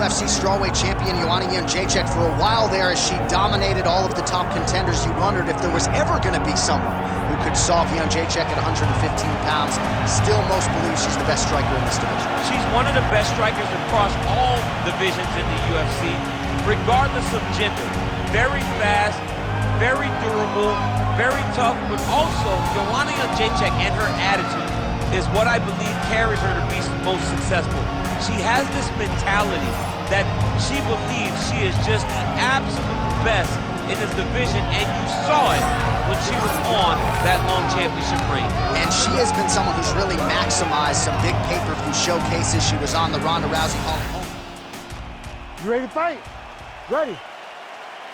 UFC strawweight champion Joanna Jędrzejczyk for a while there as she dominated all of the top contenders. You wondered if there was ever going to be someone who could solve Jędrzejczyk at 115 pounds. Still, most believe she's the best striker in this division. She's one of the best strikers across all divisions in the UFC, regardless of gender. Very fast, very durable, very tough, but also Joanna Jędrzejczyk and her attitude is what I believe carries her to be most successful. She has this mentality that she believes she is just the absolute best in this division, and you saw it when she was on that long championship reign. And she has been someone who's really maximized some big pay-per-view showcases. She was on the Ronda Rousey Hall of Fame. You ready to fight? Ready.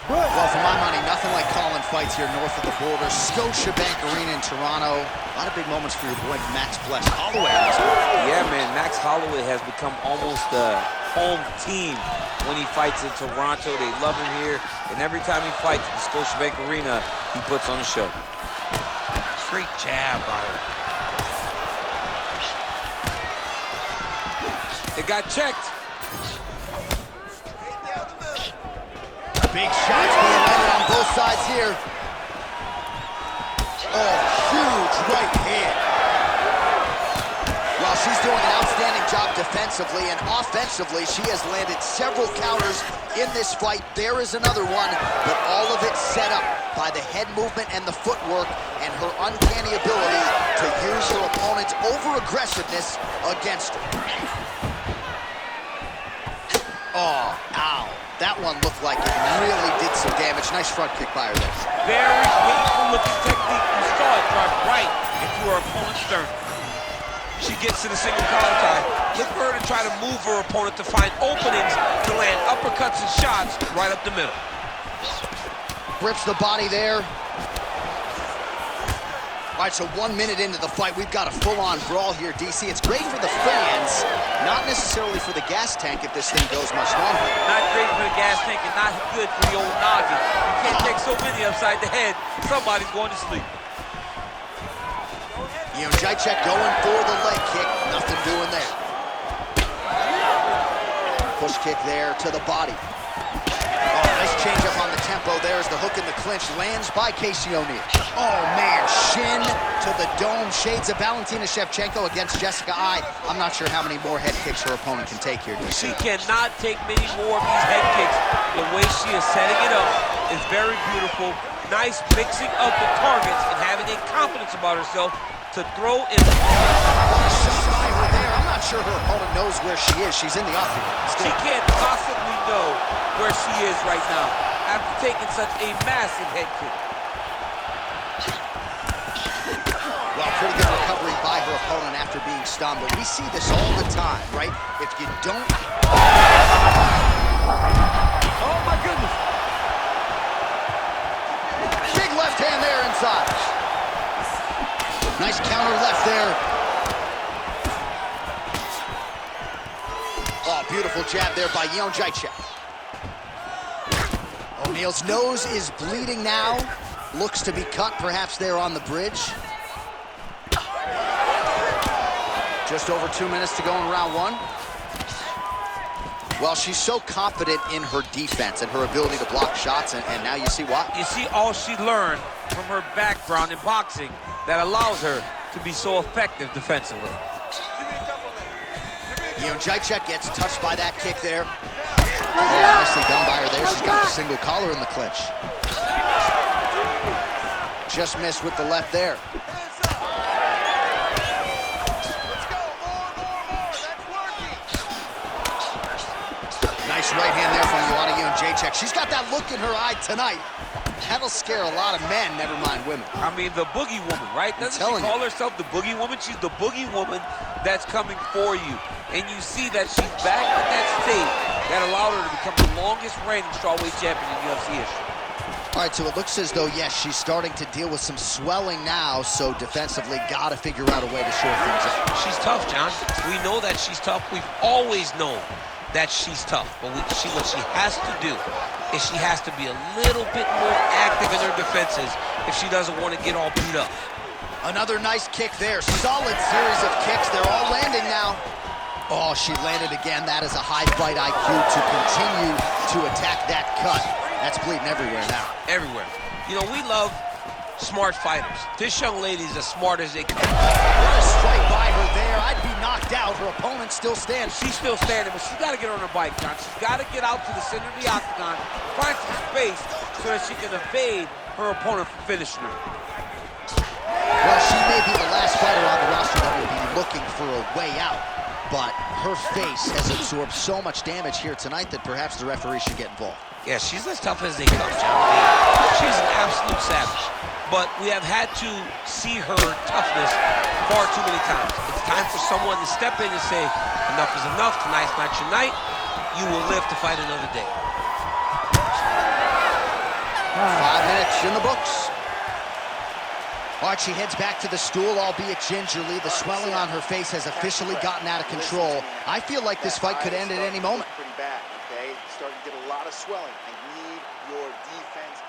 Good. Well, for my money, nothing like calling fights here north of the border. Scotiabank Arena in Toronto. A lot of big moments for your boy Max Bless Holloway. Yeah, man, Max Holloway has become almost a home team when he fights in Toronto. They love him here, and every time he fights at the Scotiabank Arena, he puts on a show. Straight jab by her. It got checked. Big shots being landed on both sides here. Oh, huge right hand. While she's doing an outstanding job defensively and offensively, she has landed several counters in this fight. There is another one, but all of it set up by the head movement and the footwork and her uncanny ability to use her opponent's over-aggressiveness against her. Oh, ow. That one looked like it really did some damage. Nice front kick by her there. Very painful looking technique. You saw it drive right into her opponent's sternum. She gets to the single collar tie. Look for her to try to move her opponent to find openings to land uppercuts and shots right up the middle. Grips the body there. All right, so 1 minute into the fight, we've got a full-on brawl here, DC. It's great for the fans, not necessarily for the gas tank if this thing goes much longer. Not great for the gas tank and not good for the old noggin. You can't take so many upside the head. Somebody's going to sleep. Jędrzejczyk going for the leg kick. Nothing doing there. Push kick there to the body. Oh, nice change up on the tempo. There's the hook in the clinch. Lands by Casey O'Neill. Oh, man. Shin to the dome. Shades of Valentina Shevchenko against Jessica Eye. I'm not sure how many more head kicks her opponent can take here. She cannot take many more of these head kicks. The way she is setting it up is very beautiful. Nice mixing of the targets and having a confidence about herself to throw in the shot by her there. I'm not sure her opponent knows where she is. She's in the offense. She can't possibly know where she is right now after taking such a massive head kick. Well, pretty good recovery by her opponent after being stunned, but we see this all the time, right? If you don't... Oh, my goodness. Big left hand there inside. Nice counter left there. Oh, beautiful jab there by Jędrzejczyk. O'Neill's nose is bleeding now. Looks to be cut, perhaps there on the bridge. Just over 2 minutes to go in round one. Well, she's so confident in her defense and her ability to block shots, and now you see why. You see all she learned from her background in boxing that allows her to be so effective defensively. Jędrzejczyk gets touched by that kick there. Oh, nicely done by her there. She's got the single collar in the clinch. Just missed with the left there. Nice right hand there from Joanna Jędrzejczyk. She's got that look in her eye tonight. That'll scare a lot of men, never mind women. I mean, the boogie woman, right? Doesn't she call herself the boogie woman? She's the boogie woman that's coming for you. And you see that she's back at that state that allowed her to become the longest reigning strawweight champion in UFC history. All right, so it looks as though, yes, she's starting to deal with some swelling now, so defensively got to figure out a way to shore things up. She's tough, John. We know that she's tough. We've always known that she's tough. But what she has to do is she has to be a little bit more active in her defenses if she doesn't want to get all beat up. Another nice kick there. Solid series of kicks. They're all landing now. Oh, she landed again. That is a high fight IQ to continue to attack that cut. That's bleeding everywhere now. Everywhere. You know, we love smart fighters. This young lady's as smart as they can. What a strike by her there. I'd be knocked out. Her opponent still stands. She's still standing, but she's got to get on her bike, John. She's got to get out to the center of the octagon, find some space so that she can evade her opponent from finishing her. Well, she may be the last fighter on the roster that will be looking for a way out, but her face has absorbed so much damage here tonight that perhaps the referee should get involved. Yeah, she's as tough as they come, John. She's an absolute savage. But we have had to see her toughness far too many times. It's time for someone to step in and say, enough is enough, tonight's not your night. You will live to fight another day. 5 minutes in the books. All right, she heads back to the stool, albeit gingerly. The swelling on her face has officially gotten out of control. I feel like this fight could end at any moment. Pretty bad, okay? Starting to get a lot of swelling. I need your defense.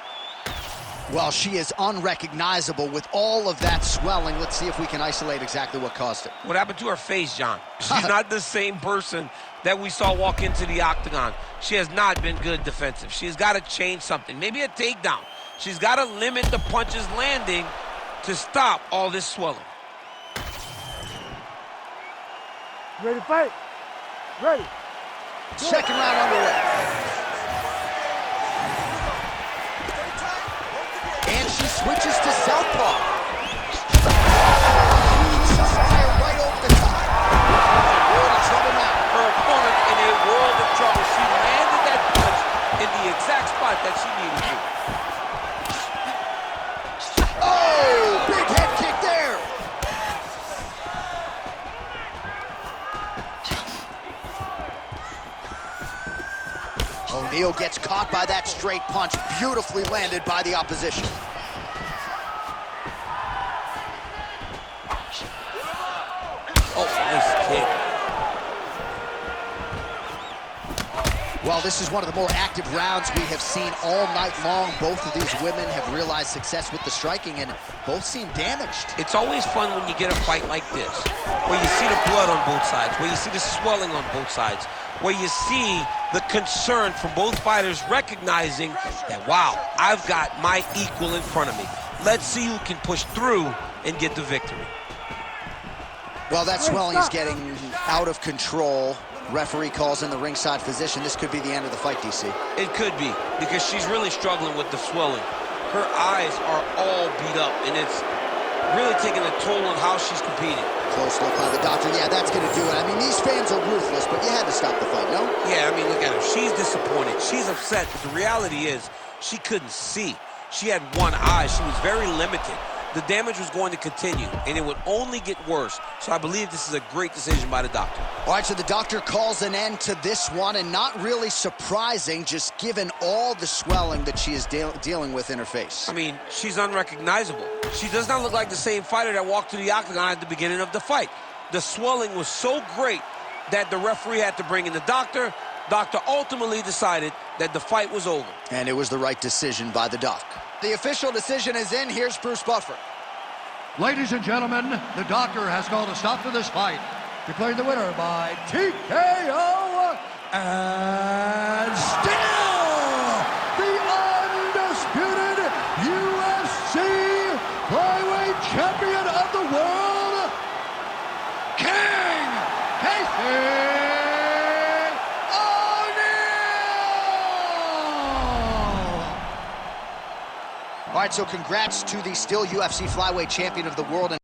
Well, she is unrecognizable with all of that swelling. Let's see if we can isolate exactly what caused it. What happened to her face, John? She's not the same person that we saw walk into the octagon. She has not been good defensive. She's got to change something. Maybe a takedown. She's got to limit the punches landing to stop all this swelling. Ready to fight? Ready. Second round underway. And she switches to southpaw. Fire right over the top. World of trouble now. Her opponent in a world of trouble. She landed that punch in the exact spot that she needed to. Oh, big head kick there. O'Neal gets caught by that straight punch, beautifully landed by the opposition. Oh, nice kick. Well, this is one of the more active rounds we have seen all night long. Both of these women have realized success with the striking, and both seem damaged. It's always fun when you get a fight like this, where you see the blood on both sides, where you see the swelling on both sides, where you see the concern from both fighters recognizing that, wow, I've got my equal in front of me. Let's see who can push through and get the victory. Well, that swelling is getting out of control. Referee calls in the ringside physician. This could be the end of the fight, DC. It could be, because she's really struggling with the swelling. Her eyes are all beat up, and it's really taking a toll on how she's competing. Close look by the doctor. Yeah, that's going to do it. I mean, these fans are ruthless, but you had to stop the fight, no? Yeah, I mean, look at her. She's disappointed. She's upset, but the reality is she couldn't see. She had one eye. She was very limited. The damage was going to continue, and it would only get worse. So I believe this is a great decision by the doctor. All right, so the doctor calls an end to this one, and not really surprising, just given all the swelling that she is dealing with in her face. I mean, she's unrecognizable. She does not look like the same fighter that walked to the octagon at the beginning of the fight. The swelling was so great that the referee had to bring in the doctor. Doctor ultimately decided that the fight was over. And it was the right decision by the doc. The official decision is in. Here's Bruce Buffer. Ladies and gentlemen, the doctor has called a stop to this fight, declaring the winner by TKO, and still the undisputed UFC flyweight champion of the world, King Casey. All right, so congrats to the still UFC flyweight champion of the world.